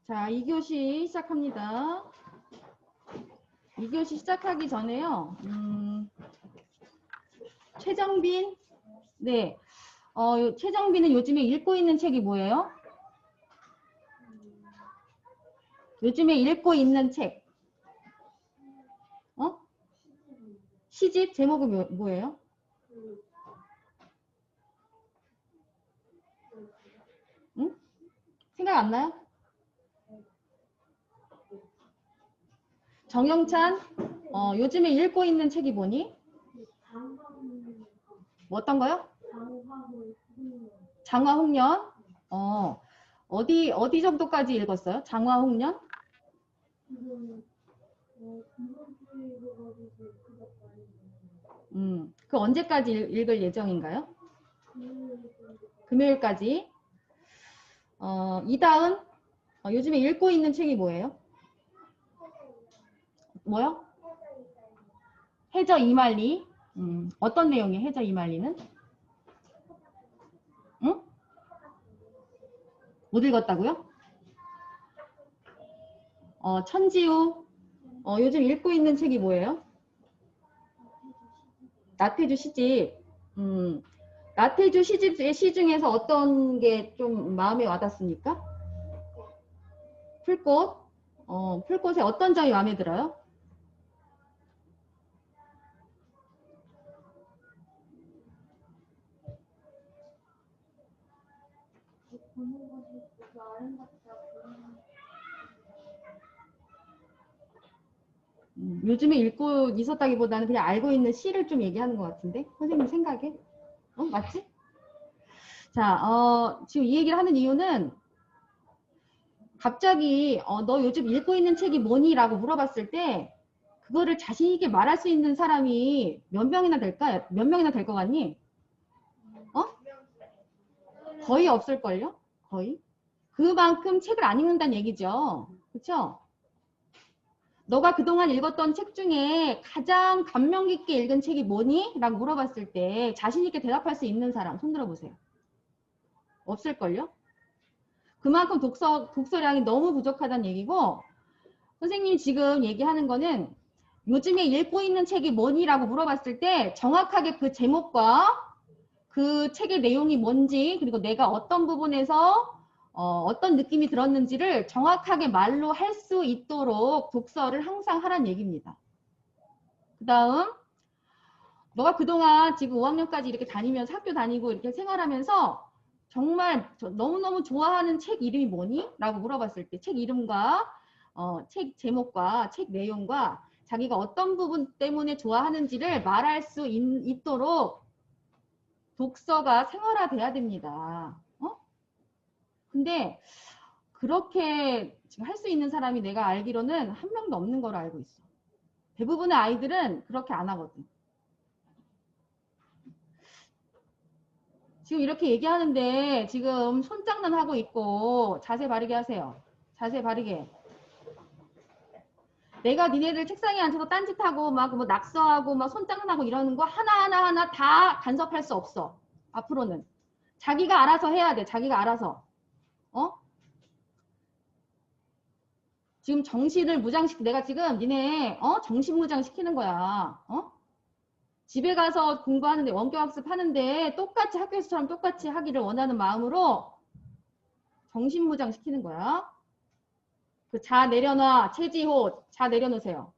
자, 2교시 시작합니다. 2교시 시작하기 전에요. 최정빈, 네, 최정빈은 요즘에 읽고 있는 책이 뭐예요? 요즘에 읽고 있는 책, 시집 제목이 뭐예요? 응? 생각 안 나요? 정영찬, 요즘에 읽고 있는 책이 뭐니? 뭐 어떤 거요? 장화홍련. 어디 정도까지 읽었어요? 장화홍련? 그 언제까지 읽을 예정인가요? 금요일까지. 이다은, 요즘에 읽고 있는 책이 뭐예요? 뭐요? 해저 이말리. 어떤 내용이에요? 해저 이말리는? 응? 못 읽었다고요? 천지우. 요즘 읽고 있는 책이 뭐예요? 나태주 시집. 나태주 시집의 시 중에서 어떤 게 좀 마음에 와닿습니까? 풀꽃. 풀꽃의 어떤 점이 마음에 들어요? 요즘에 읽고 있었다기보다는 그냥 알고 있는 시를 좀 얘기하는 것 같은데? 선생님 생각에? 맞지? 자, 지금 이 얘기를 하는 이유는 갑자기 너 요즘 읽고 있는 책이 뭐니? 라고 물어봤을 때 그거를 자신 있게 말할 수 있는 사람이 몇 명이나 될까? 몇 명이나 될 것 같니? 거의 없을걸요? 거의? 그만큼 책을 안 읽는다는 얘기죠. 그쵸? 너가 그동안 읽었던 책 중에 가장 감명 깊게 읽은 책이 뭐니? 라고 물어봤을 때 자신 있게 대답할 수 있는 사람 손 들어보세요. 없을걸요? 그만큼 독서량이 너무 부족하다는 얘기고, 선생님이 지금 얘기하는 거는 요즘에 읽고 있는 책이 뭐니라고 물어봤을 때 정확하게 그 제목과 그 책의 내용이 뭔지, 그리고 내가 어떤 부분에서 어떤 느낌이 들었는지를 정확하게 말로 할 수 있도록 독서를 항상 하라는 얘기입니다. 그 다음, 너가 그동안 지금 5학년까지 이렇게 다니면서 학교 다니고 이렇게 생활하면서 정말 너무너무 좋아하는 책 이름이 뭐니? 라고 물어봤을 때 책 이름과 책 제목과 책 내용과 자기가 어떤 부분 때문에 좋아하는지를 말할 수 있도록 독서가 생활화돼야 됩니다. 근데 그렇게 지금 할 수 있는 사람이 내가 알기로는 한 명도 없는 걸로 알고 있어. 대부분의 아이들은 그렇게 안 하거든. 지금 이렇게 얘기하는데 지금 손장난 하고 있고 자세 바르게 하세요. 자세 바르게. 내가 니네들 책상에 앉아서 딴짓하고 막 뭐 낙서하고 막 손장난하고 이러는 거 하나하나 다 간섭할 수 없어. 앞으로는. 자기가 알아서 해야 돼. 자기가 알아서. 지금 정신을 내가 지금 니네 정신 무장시키는 거야. 집에 가서 공부하는데 원격학습 하는데 똑같이 학교에서처럼 똑같이 하기를 원하는 마음으로 정신무장 시키는 거야. 그 자 내려놔. 최지호 자 내려놓으세요.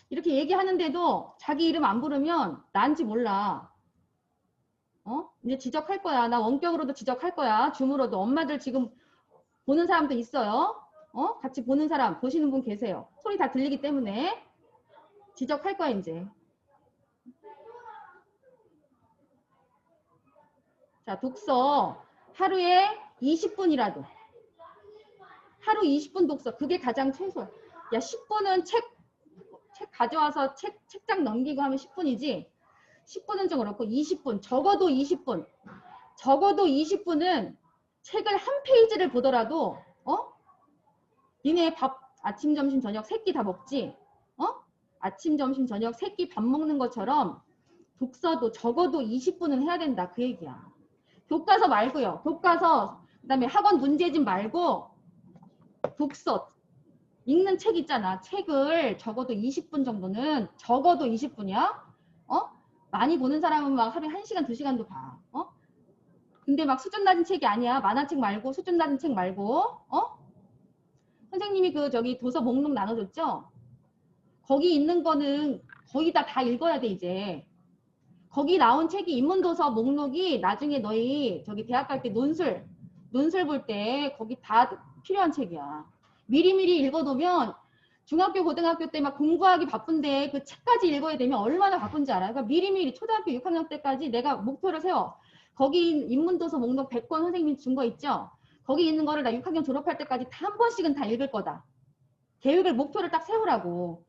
이렇게 얘기하는데도 자기 이름 안 부르면 난지 몰라. 이제 지적할 거야. 나 원격으로도 지적할 거야. 줌으로도. 엄마들 지금 보는 사람도 있어요. 같이 보는 사람 보시는 분 계세요. 소리 다 들리기 때문에 지적할 거야 이제. 자, 독서 하루에 20분이라도. 하루 20분 독서. 그게 가장 최소야. 야, 10분은 책 가져와서 책장 넘기고 하면 10분이지. 10분은 좀 그렇고 20분. 적어도 20분. 적어도 20분은 책을 한 페이지를 보더라도 니네 밥 아침, 점심, 저녁 세 끼 다 먹지? 아침, 점심, 저녁 세 끼 밥 먹는 것처럼 독서도 적어도 20분은 해야 된다. 그 얘기야. 교과서 말고요. 교과서 그다음에 학원 문제집 말고 독서 읽는 책 있잖아. 책을 적어도 20분 정도는 적어도 20분이야. 어? 많이 보는 사람은 막 하루에 1시간, 2시간도 봐. 어? 근데 막 수준 낮은 책이 아니야. 만화책 말고 수준 낮은 책 말고. 어? 선생님이 그 저기 도서 목록 나눠줬죠? 거기 있는 거는 거의 다 읽어야 돼 이제. 거기 나온 책이 인문도서 목록이 나중에 너희 저기 대학 갈 때 논술 볼 때 거기 다 필요한 책이야. 미리미리 읽어놓으면 중학교 고등학교 때 막 공부하기 바쁜데 그 책까지 읽어야 되면 얼마나 바쁜지 알아. 그러니까 미리미리 초등학교 6학년 때까지 내가 목표를 세워. 거기 인문도서 목록 100권 선생님이 준 거 있죠. 거기 있는 거를 나 6학년 졸업할 때까지 다 한 번씩은 다 읽을 거다. 계획을 목표를 딱 세우라고.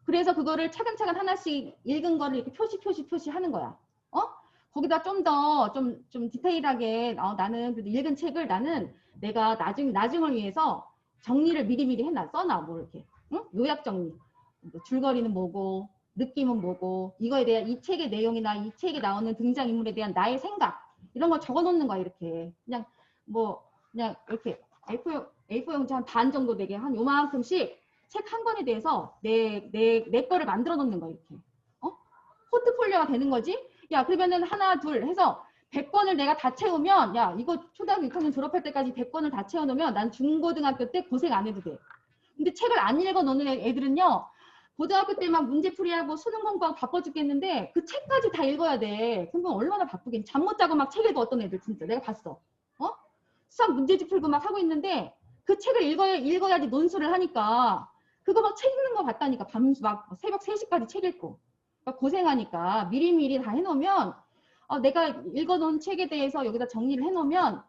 그래서 그거를 차근차근 하나씩 읽은 거를 이렇게 표시하는 거야. 어? 거기다 좀 더 좀 디테일하게 나는 그래도 읽은 책을 나는 내가 나중을 위해서 정리를 미리미리 써놔. 뭐 이렇게. 응? 요약 정리. 뭐 줄거리는 뭐고 느낌은 뭐고 이거에 대한 이 책의 내용이나 이 책에 나오는 등장인물에 대한 나의 생각 이런 걸 적어놓는 거야. 이렇게. 그냥 이렇게 A4 용지 한 반 정도 되게 한 요만큼씩 책 한 권에 대해서 내 거를 만들어 놓는 거야, 이렇게. 어? 포트폴리오가 되는 거지? 야, 그러면은 하나, 둘 해서 100권을 내가 다 채우면, 야, 이거 초등학교 6학년 졸업할 때까지 100권을 다 채워놓으면 난 중고등학교 때 고생 안 해도 돼. 근데 책을 안 읽어 놓는 애들은요, 고등학교 때 막 문제풀이하고 수능 공부하고 바빠 죽겠는데 그 책까지 다 읽어야 돼. 그럼 얼마나 바쁘겠니? 잠 못 자고 막 책 읽어 어떤 애들 진짜 내가 봤어. 어? 수학 문제집 풀고 막 하고 있는데 그 책을 읽어야지 논술을 하니까 그거 막 책 읽는 거 봤다니까. 막 새벽 3시까지 책 읽고. 그러니까 고생하니까 미리미리 다 해놓으면 내가 읽어놓은 책에 대해서 여기다 정리를 해놓으면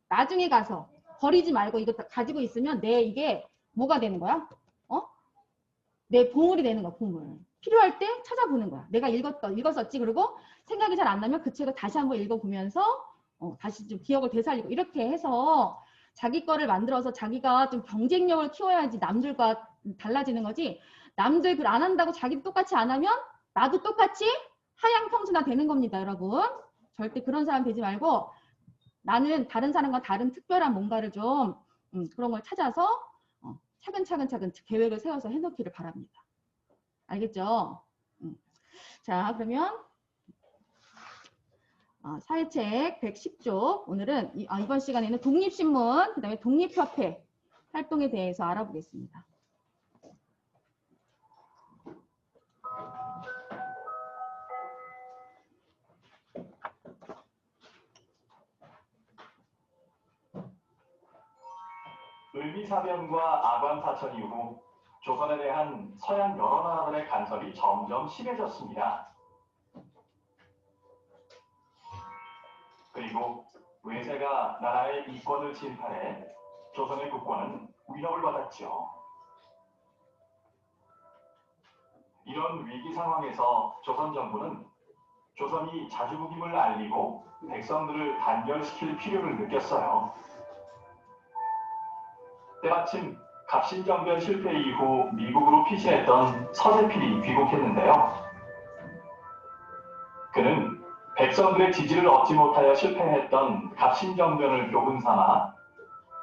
나중에 가서 버리지 말고 이거 가지고 있으면 이게 뭐가 되는 거야? 어? 내 보물이 되는 거야, 보물. 필요할 때 찾아보는 거야. 내가 읽었었지. 그리고 생각이 잘 안 나면 그 책을 다시 한번 읽어보면서 다시 좀 기억을 되살리고 이렇게 해서 자기 거를 만들어서 자기가 좀 경쟁력을 키워야지 남들과 달라지는 거지. 남들 글 안 한다고 자기도 똑같이 안 하면 나도 똑같이 하향 평준화 되는 겁니다, 여러분. 절대 그런 사람 되지 말고 나는 다른 사람과 다른 특별한 뭔가를 좀 그런 걸 찾아서 차근차근 계획을 세워서 해놓기를 바랍니다. 알겠죠? 자, 그러면 사회책 110쪽 오늘은 이번 시간에는 독립신문, 그 다음에 독립협회 활동에 대해서 알아보겠습니다. 을미사변과 아관사천 이후 조선에 대한 서양 여러 나라들의 간섭이 점점 심해졌습니다. 그리고 외세가 나라의 이권을 침탈해 조선의 국권은 위협을 받았죠. 이런 위기 상황에서 조선 정부는 조선이 자주국임을 알리고 백성들을 단결시킬 필요를 느꼈어요. 때마침 갑신정변 실패 이후 미국으로 피신했던 서재필이 귀국했는데요. 그는 백성들의 지지를 얻지 못하여 실패했던 갑신정변을 교훈 삼아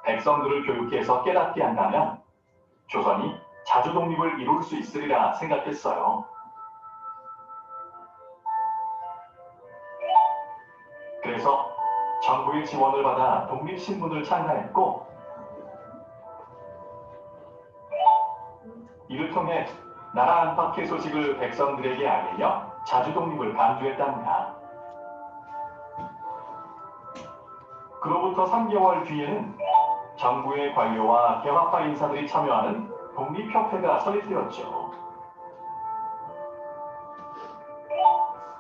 백성들을 교육해서 깨닫게 한다면 조선이 자주독립을 이룰 수 있으리라 생각했어요. 그래서 정부의 지원을 받아 독립신문을 창간했고 이를 통해 나라 안팎의 소식을 백성들에게 알리며 자주독립을 강조했답니다. 그로부터 3개월 뒤에는 정부의 관료와 개화파 인사들이 참여하는 독립협회가 설립되었죠.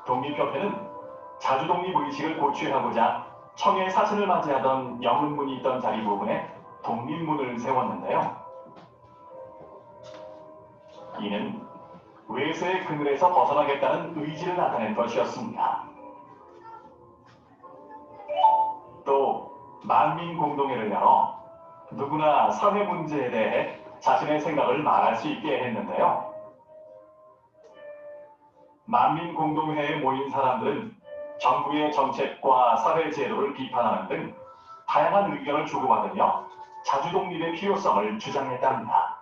독립협회는 자주독립 의식을 고취하고자 청해 사신을 맞이하던 영은문이 있던 자리 부분에 독립문을 세웠는데요. 이는 외세의 그늘에서 벗어나겠다는 의지를 나타낸 것이었습니다. 또 만민공동회를 열어 누구나 사회 문제에 대해 자신의 생각을 말할 수 있게 했는데요. 만민공동회에 모인 사람들은 정부의 정책과 사회 제도를 비판하는 등 다양한 의견을 주고받으며 자주독립의 필요성을 주장했답니다.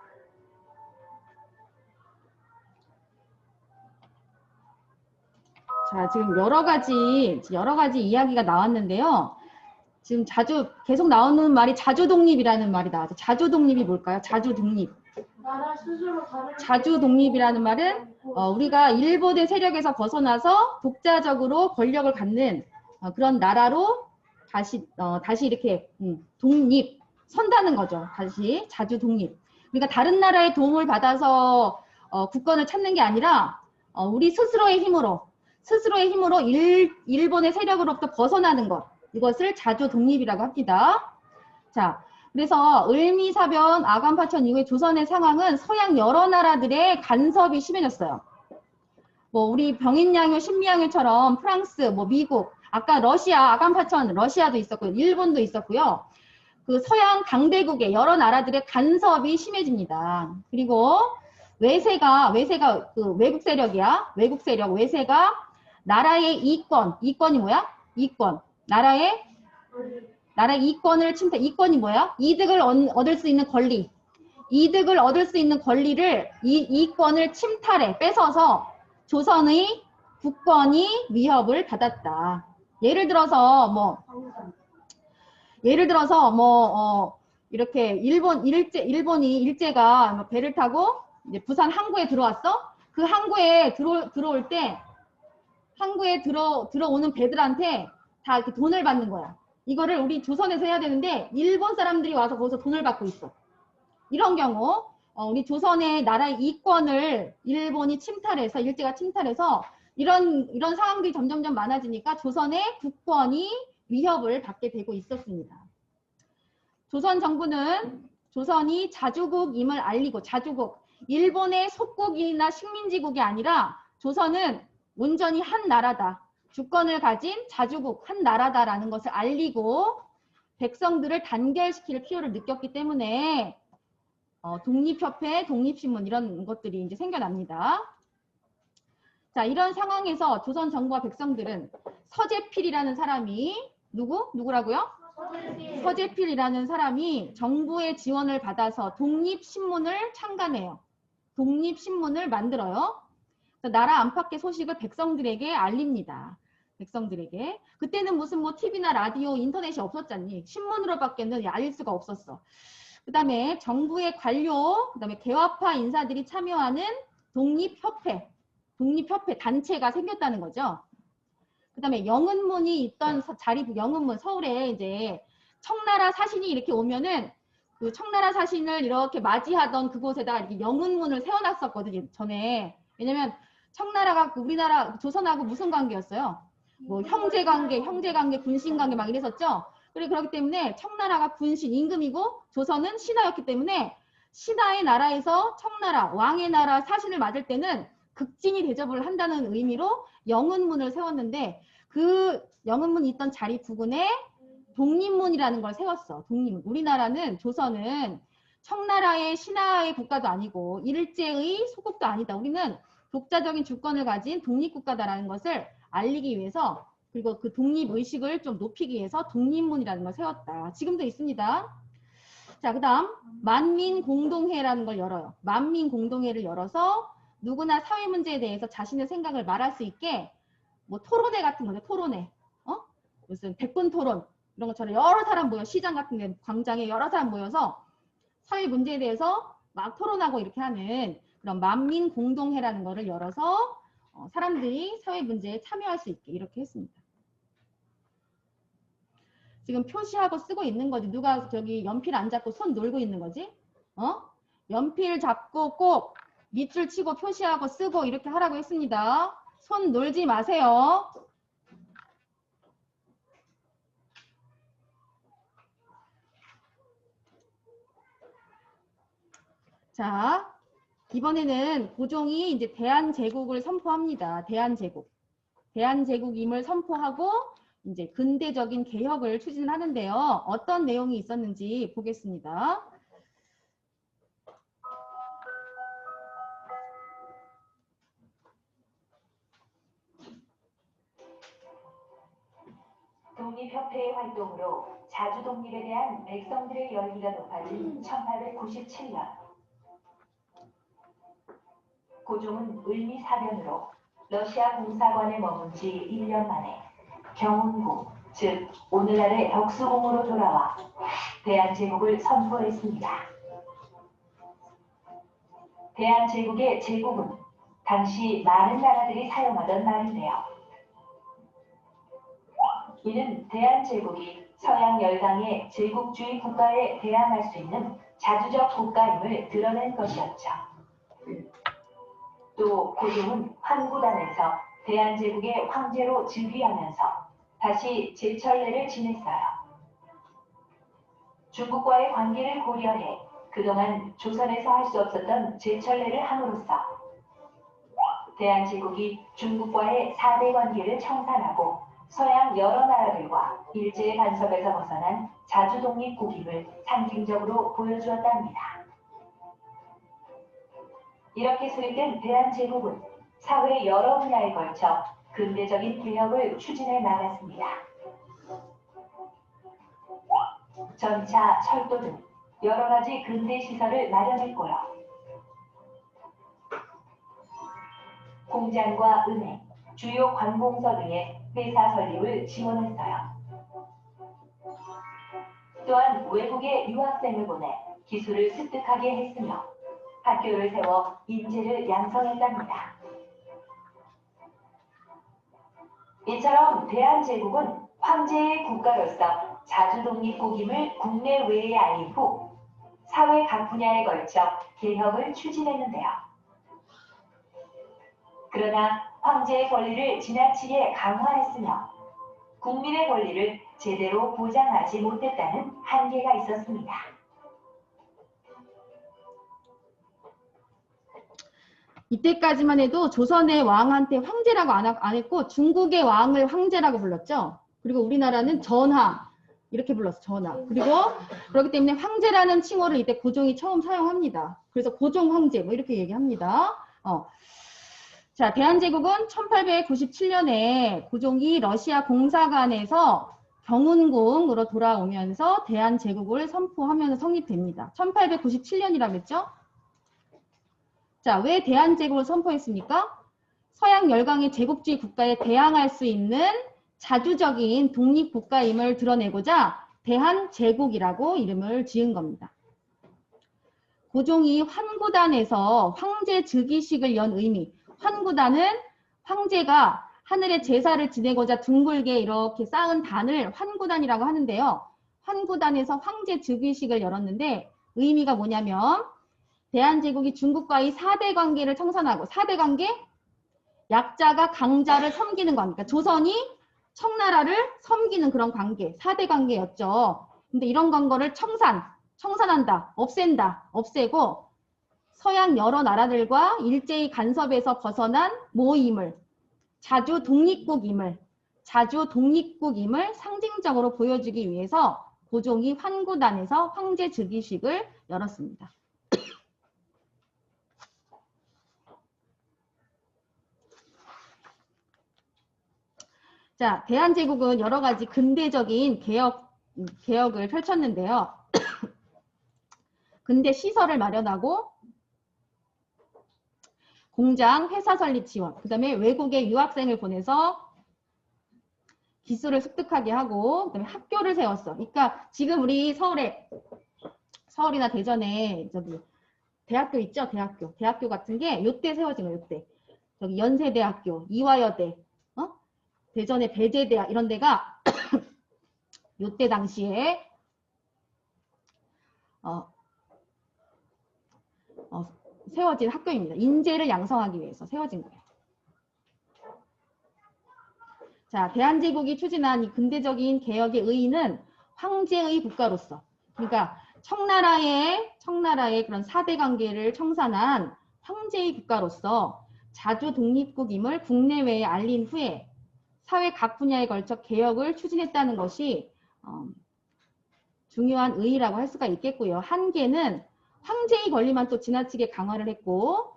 자, 지금 여러 가지 이야기가 나왔는데요. 지금 계속 나오는 말이 자주독립이라는 말이 나와서 자주독립이 뭘까요? 자주독립. 나라 스스로 다른 자주독립이라는 말은 우리가 일본의 세력에서 벗어나서 독자적으로 권력을 갖는 그런 나라로 다시 이렇게 선다는 거죠. 다시 자주독립. 그러니까 다른 나라의 도움을 받아서 국권을 찾는 게 아니라 우리 스스로의 힘으로 일본의 세력으로부터 벗어나는 것. 이것을 자주독립이라고 합니다. 자, 그래서 을미사변 아간파천 이후에 조선의 상황은 서양 여러 나라들의 간섭이 심해졌어요. 뭐 우리 병인양요, 신미양요처럼 프랑스, 뭐 미국, 아까 러시아, 아간파천 러시아도 있었고요. 일본도 있었고요. 그 서양 강대국의 여러 나라들의 간섭이 심해집니다. 그리고 외세가 그 외국 세력이야. 외세가 나라의 이권이 뭐야? 이권. 나라의 이권을 이권이 뭐야? 이득을 얻을 수 있는 권리. 이득을 얻을 수 있는 권리를 이권을 침탈해 뺏어서 조선의 국권이 위협을 받았다. 예를 들어서 이렇게 일본이 일제가 배를 타고 이제 부산 항구에 들어왔어. 그 항구에 들어올 때 항구에 들어오는 배들한테 다 이렇게 돈을 받는 거야. 이거를 우리 조선에서 해야 되는데 일본 사람들이 와서 거기서 돈을 받고 있어. 이런 경우 우리 조선의 나라의 이권을 일제가 침탈해서 이런 상황들이 점점점 많아지니까 조선의 국권이 위협을 받게 되고 있었습니다. 조선 정부는 조선이 자주국임을 알리고 일본의 속국이나 식민지국이 아니라 조선은 온전히 한 나라다. 주권을 가진 자주국 한 나라다라는 것을 알리고 백성들을 단결시킬 필요를 느꼈기 때문에 독립협회, 독립신문 이런 것들이 이제 생겨납니다. 자, 이런 상황에서 조선 정부와 백성들은 서재필이라는 사람이 누구라고요? 서재필이라는 사람이 정부의 지원을 받아서 독립신문을 창간해요. 독립신문을 만들어요. 나라 안팎의 소식을 백성들에게 알립니다. 백성들에게. 그때는 무슨 뭐 TV나 라디오, 인터넷이 없었잖니. 신문으로밖에는 알릴 수가 없었어. 그 다음에 정부의 관료, 그 다음에 개화파 인사들이 참여하는 독립협회 단체가 생겼다는 거죠. 그 다음에 영은문이 있던 영은문, 서울에 이제 청나라 사신이 이렇게 오면은 그 청나라 사신을 이렇게 맞이하던 그곳에다가 이렇게 영은문을 세워놨었거든요, 전에. 왜냐면 청나라가 우리나라 조선하고 무슨 관계였어요? 뭐 형제관계, 군신관계 막 이랬었죠. 그렇기 때문에 청나라가 군신 임금이고 조선은 신하였기 때문에 신하의 나라에서 청나라 왕의 나라 사신을 맞을 때는 극진히 대접을 한다는 의미로 영은문을 세웠는데 그 영은문이 있던 자리 부근에 독립문이라는 걸 세웠어. 독립문. 우리나라는 조선은 청나라의 신하의 국가도 아니고 일제의 소국도 아니다. 우리는 독자적인 주권을 가진 독립국가다라는 것을 알리기 위해서 그리고 그 독립의식을 좀 높이기 위해서 독립문이라는 걸 세웠다. 지금도 있습니다. 자, 그 다음 만민공동회라는 걸 열어요. 만민공동회를 열어서 누구나 사회 문제에 대해서 자신의 생각을 말할 수 있게 뭐 토론회 같은 거죠. 토론회. 무슨 백분 토론 이런 것처럼 여러 사람 모여 시장 같은 데 광장에 여러 사람 모여서 사회 문제에 대해서 막 토론하고 이렇게 하는 그런 만민공동회라는 거를 열어서 사람들이 사회 문제에 참여할 수 있게 이렇게 했습니다. 지금 표시하고 쓰고 있는 거지. 누가 저기 연필 안 잡고 손 놀고 있는 거지? 연필 잡고 꼭 밑줄 치고 표시하고 쓰고 이렇게 하라고 했습니다. 손 놀지 마세요. 자, 이번에는 고종이 이제 대한제국을 선포합니다. 대한제국임을 선포하고 이제 근대적인 개혁을 추진을 하는데요. 어떤 내용이 있었는지 보겠습니다. 독립협회의 활동으로 자주 독립에 대한 백성들의 열기가 높아진 1897년 고종은 을미사변으로 러시아 공사관에 머문 지 1년 만에 경운궁, 즉 오늘날의 덕수궁으로 돌아와 대한제국을 선포했습니다. 대한제국의 제국은 당시 많은 나라들이 사용하던 말인데요. 이는 대한제국이 서양 열강의 제국주의 국가에 대항할 수 있는 자주적 국가임을 드러낸 것이었죠. 또 고종은 환구단에서 대한제국의 황제로 즉위하면서 다시 제철례를 지냈어요. 중국과의 관계를 고려해 그동안 조선에서 할 수 없었던 제철례를 함으로써 대한제국이 중국과의 4대 관계를 청산하고 서양 여러 나라들과 일제의 간섭에서 벗어난 자주독립국임을 상징적으로 보여주었답니다. 이렇게 수립된 대한제국은 사회 여러 분야에 걸쳐 근대적인 개혁을 추진해 나갔습니다. 전차, 철도 등 여러 가지 근대 시설을 마련했고요. 공장과 은행, 주요 관공서 등의 회사 설립을 지원했어요. 또한 외국에 유학생을 보내 기술을 습득하게 했으며 학교를 세워 인재를 양성했답니다. 이처럼 대한제국은 황제의 국가로서 자주독립국임을 국내외에 알린 후 사회 각 분야에 걸쳐 개혁을 추진했는데요. 그러나 황제의 권리를 지나치게 강화했으며 국민의 권리를 제대로 보장하지 못했다는 한계가 있었습니다. 이때까지만 해도 조선의 왕한테 황제라고 안 했고 중국의 왕을 황제라고 불렀죠. 그리고 우리나라는 전하 이렇게 불렀어. 전하. 그리고 그렇기 때문에 황제라는 칭호를 이때 고종이 처음 사용합니다. 그래서 고종 황제 뭐 이렇게 얘기합니다. 자, 대한제국은 1897년에 고종이 러시아 공사관에서 경운궁으로 돌아오면서 대한제국을 선포하면서 성립됩니다. 1897년이라고 했죠? 자, 왜 대한제국을 선포했습니까? 서양 열강의 제국주의 국가에 대항할 수 있는 자주적인 독립국가임을 드러내고자 대한제국이라고 이름을 지은 겁니다. 고종이 환구단에서 황제 즉위식을 연 의미, 환구단은 황제가 하늘에 제사를 지내고자 둥글게 이렇게 쌓은 단을 환구단이라고 하는데요. 환구단에서 황제 즉위식을 열었는데 의미가 뭐냐면 대한제국이 중국과의 4대 관계를 청산하고 4대 관계? 약자가 강자를 섬기는 관계. 그러니까 조선이 청나라를 섬기는 그런 관계. 4대 관계였죠. 근데 이런 관계를 청산한다. 없앤다. 없애고 서양 여러 나라들과 일제의 간섭에서 벗어난 모임을 자주 독립국임을 상징적으로 보여주기 위해서 고종이 환구단에서 황제 즉위식을 열었습니다. 자, 대한제국은 여러 가지 근대적인 개혁을 펼쳤는데요. 근대 시설을 마련하고 공장, 회사 설립 지원, 그 다음에 외국에 유학생을 보내서 기술을 습득하게 하고 그 다음에 학교를 세웠어. 그러니까 지금 우리 서울이나 대전에 저기 대학교 있죠? 대학교 같은 게 요때 세워진 거예요. 요때. 저기 연세대학교, 이화여대, 대전의 배재대학 이런 데가 요때 당시에 세워진 학교입니다. 인재를 양성하기 위해서 세워진 거예요. 자, 대한제국이 추진한 이 근대적인 개혁의 의의는 황제의 국가로서, 그러니까 청나라의 그런 4대 관계를 청산한 황제의 국가로서 자주 독립국임을 국내외에 알린 후에 사회 각 분야에 걸쳐 개혁을 추진했다는 것이 중요한 의의라고 할 수가 있겠고요. 한계는 황제의 권리만 또 지나치게 강화를 했고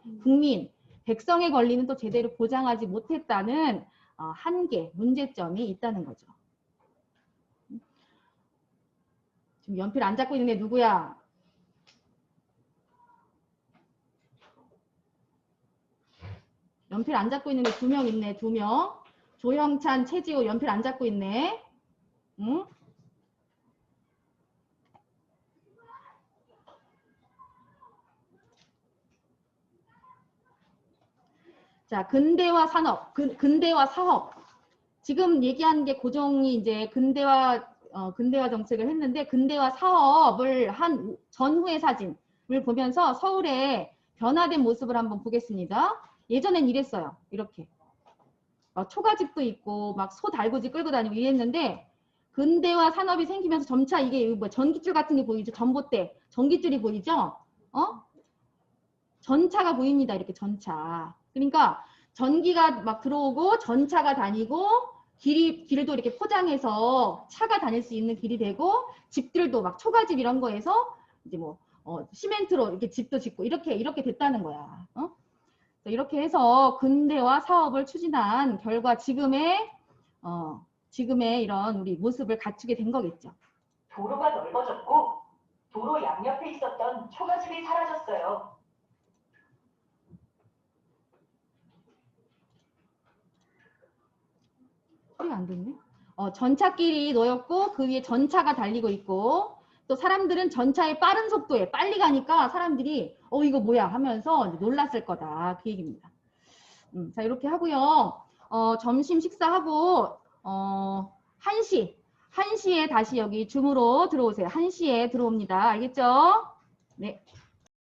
백성의 권리는 또 제대로 보장하지 못했다는 한계, 문제점이 있다는 거죠. 지금 연필 안 잡고 있는 애 누구야? 연필 안 잡고 있는 애 2명 있네. 2명. 조형찬, 최지호 연필 안 잡고 있네. 응? 자, 근대화 산업, 근대화 사업. 지금 얘기한 게 고종이 이제 근대화 정책을 했는데 근대화 사업을 한 전후의 사진을 보면서 서울의 변화된 모습을 한번 보겠습니다. 예전엔 이랬어요. 이렇게. 초가집도 있고 막 소 달구지 끌고 다니고 이랬는데 근대화 산업이 생기면서 점차 이게 뭐 전기줄 같은 게 보이죠? 전봇대, 전기줄이 보이죠? 전차가 보입니다. 이렇게 전차. 그러니까 전기가 막 들어오고 전차가 다니고 길도 이렇게 포장해서 차가 다닐 수 있는 길이 되고 집들도 막 초가집 이런 거에서 이제 뭐 시멘트로 이렇게 집도 짓고 이렇게 됐다는 거야. 이렇게 해서 근대화 사업을 추진한 결과 지금의 이런 우리 모습을 갖추게 된 거겠죠. 도로가 넓어졌고 도로 양옆에 있었던 초가집이 사라졌어요. 소리가 안 듣네. 전차길이 놓였고 그 위에 전차가 달리고 있고 또 사람들은 전차의 빠른 속도에 빨리 가니까 사람들이 이거 뭐야 하면서 놀랐을 거다. 그 얘기입니다. 자, 이렇게 하고요. 점심 식사하고 1시에 다시 여기 줌으로 들어오세요. 1시에 들어옵니다. 알겠죠? 네.